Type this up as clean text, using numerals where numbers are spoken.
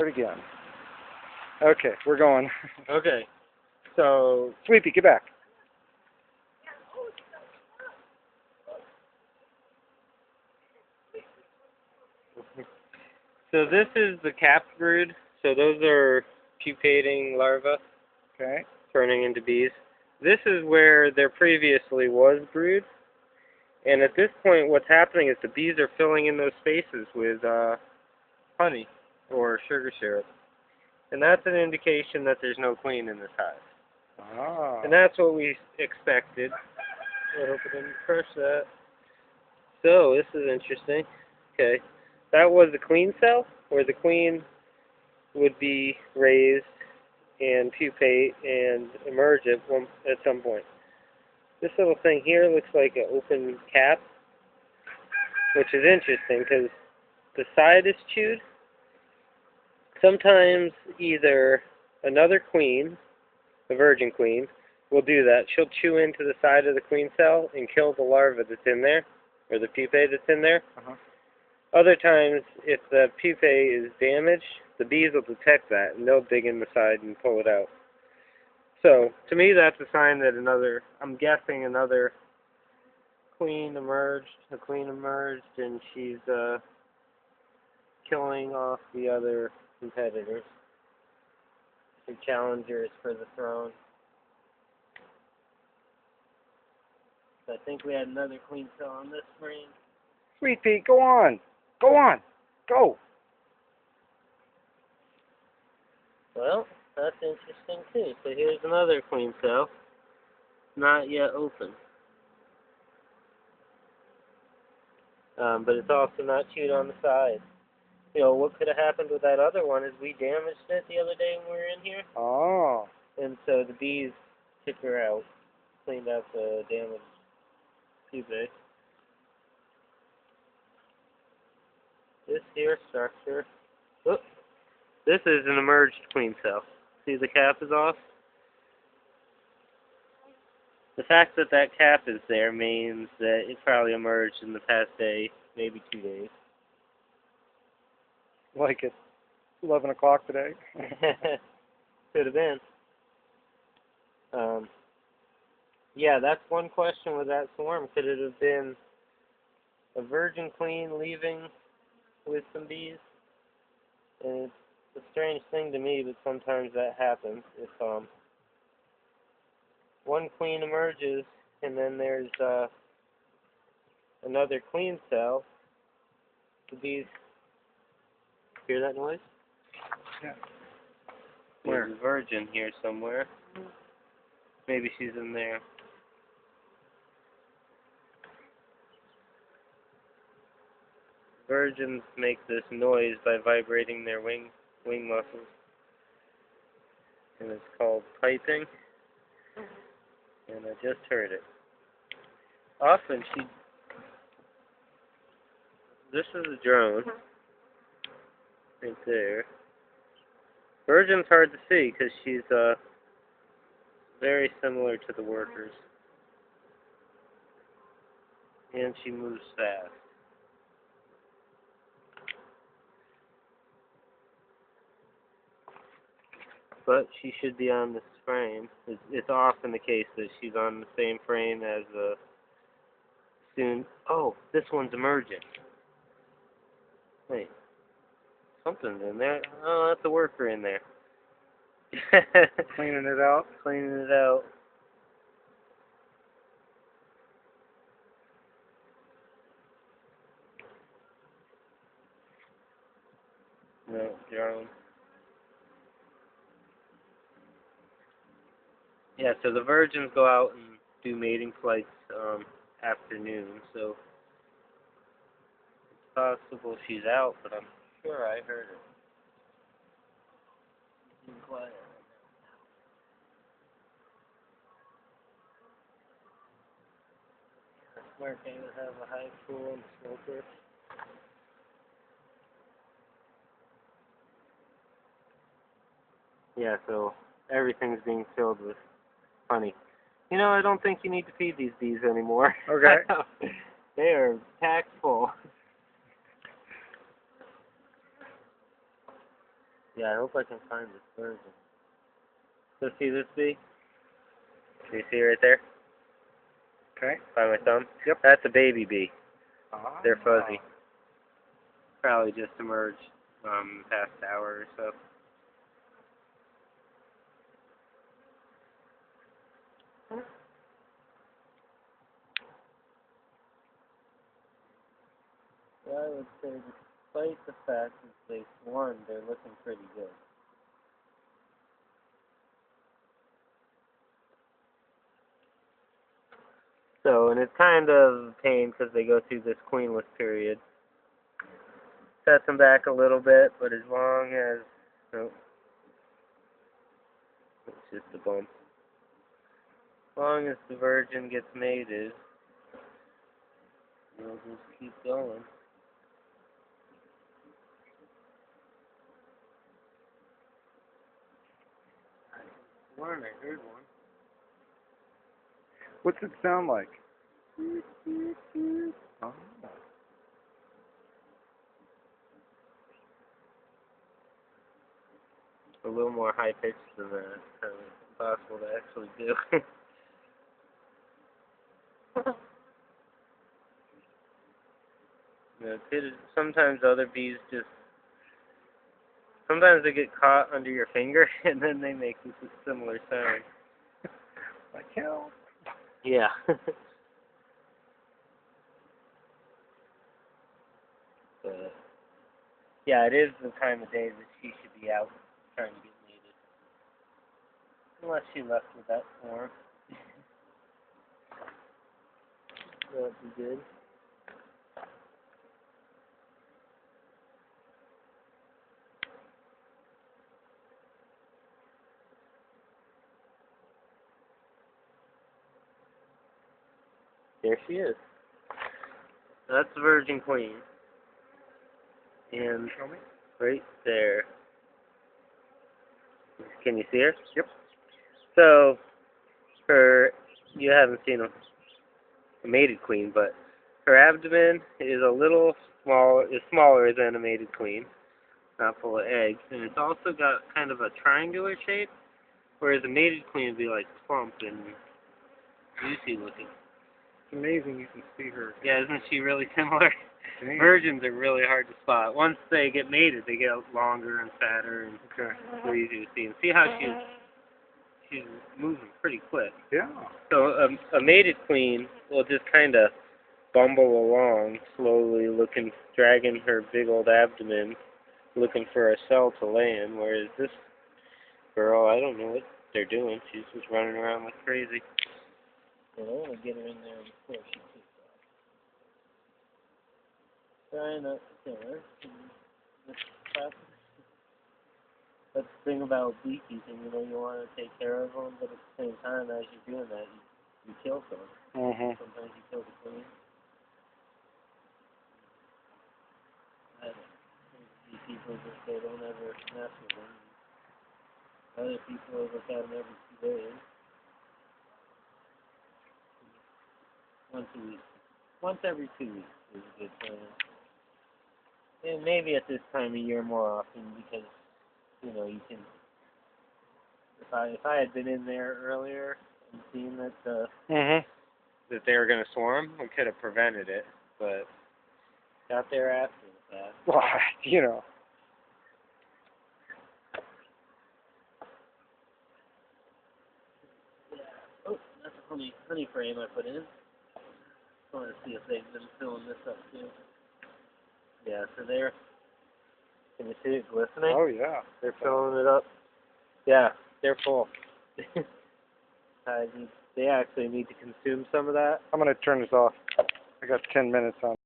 Start again. Okay, we're going. Okay, so Sweepy, get back. this is the capped brood. So those are pupating larvae Okay. turning into bees. This is where there previously was brood, and at this point, what's happening is the bees are filling in those spaces with honey or sugar syrup, and that's an indication that there's no queen in this hive. Ah. And that's what we expected. I hope I didn't crush that. So, this is interesting. Okay. That was the queen cell, where the queen would be raised and pupate and emerge at some point. This little thing here looks like an open cap, which is interesting because the side is chewed. Sometimes either another queen, the virgin queen, will do that. She'll chew into the side of the queen cell and kill the larva that's in there, or the pupae that's in there. Uh-huh. Other times, if the pupae is damaged, the bees will detect that, and they'll dig in the side and pull it out. So, to me, that's a sign that I'm guessing another queen emerged, and she's killing off the other competitors, the challengers for the throne. So I think we had another queen cell on this frame. Sweet Pea, go on. Go on. Go. Well, that's interesting too. So here's another queen cell, not yet open. But it's also not chewed on the side. You know, what could have happened with that other one is we damaged it the other day when we were in here. Oh. And so the bees took her out, cleaned out the damaged pupae. This here structure, oops, this is an emerged queen cell. See, the cap is off? The fact that that cap is there means that it probably emerged in the past day, maybe 2 days. Like it's 11 o'clock today. Could have been. Yeah, that's one question with that swarm. Could it have been a virgin queen leaving with some bees? And it's a strange thing to me, but sometimes that happens. If one queen emerges and then there's another queen cell, the bees hear that noise? Yeah. Where? Where? There's a virgin here somewhere. Maybe she's in there. Virgins make this noise by vibrating their wing muscles, and it's called piping. And I just heard it. Often this is a drone, right there. Virgin's hard to see because she's very similar to the workers, and she moves fast. But she should be on this frame. It's often the case that she's on the same frame as soon. Oh, this one's emerging. Wait, something's in there. Oh, that's a worker in there. Cleaning it out. Cleaning it out. No, drone. Yeah, so the virgins go out and do mating flights afternoon, so it's possible she's out, but I'm sure I heard her. Be quiet. Where can you have a high pool and smoker? Yeah, so everything's being filled with honey. You know, I don't think you need to feed these bees anymore. Okay. They are packed full. Yeah, I hope I can find this virgin. So see this bee? Can you see right there? Okay. By my thumb? Yep. That's a baby bee. Ah. They're fuzzy. Probably just emerged past hour or so. Well, I would say despite the fact that they swarmed, they're looking pretty good. So, and it's kind of a pain because they go through this queenless period. Sets them back a little bit, but as long as, oh, it's just a bump. As long as the virgin gets mated, we'll just keep going. I heard one. What's it sound like? Oh. A little more high pitched than that. Kind of impossible to actually do. Sometimes other bees just, sometimes they get caught under your finger and then they make this similar sound. Like hell. Yeah. But, yeah, it is the time of day that she should be out trying to get mated. Unless she left with that swarm. That'd be good. There she is. That's the Virgin Queen. And Show me. right there. Can you see her? Yep. So, you haven't seen a mated queen, but her abdomen is a little smaller than a mated queen, not full of eggs, and it's also got kind of a triangular shape, whereas a mated queen would be like plump and juicy looking. It's amazing you can see her. Yeah, isn't she really similar? Dang. Virgins are really hard to spot. Once they get mated, they get longer and fatter and Okay. so easy to see. And see how she's moving pretty quick. Yeah. So a mated queen will just kind of bumble along slowly, dragging her big old abdomen, looking for a cell to lay in. Whereas this girl, I don't know what they're doing. She's just running around like crazy. And I want to get her in there before she takes off. Try not to kill her. That's the thing about beekeeping, you want to take care of them, but at the same time, as you're doing that, you kill some. Mhm. Sometimes you kill the queen. People just say don't ever mess with them. Other people look at them every 2 days. Once a week. Once every 2 weeks is a good plan. And maybe at this time of year more often because, you can. If I had been in there earlier and seen that that they were going to swarm, we could have prevented it. But got there after the fact. Well, Oh, that's a honey frame I put in. I want to see if they've been filling this up too. Yeah, so can you see it glistening? Oh yeah. They're filling it up. Yeah, they're full. They actually need to consume some of that. I'm gonna turn this off. I got 10 minutes on.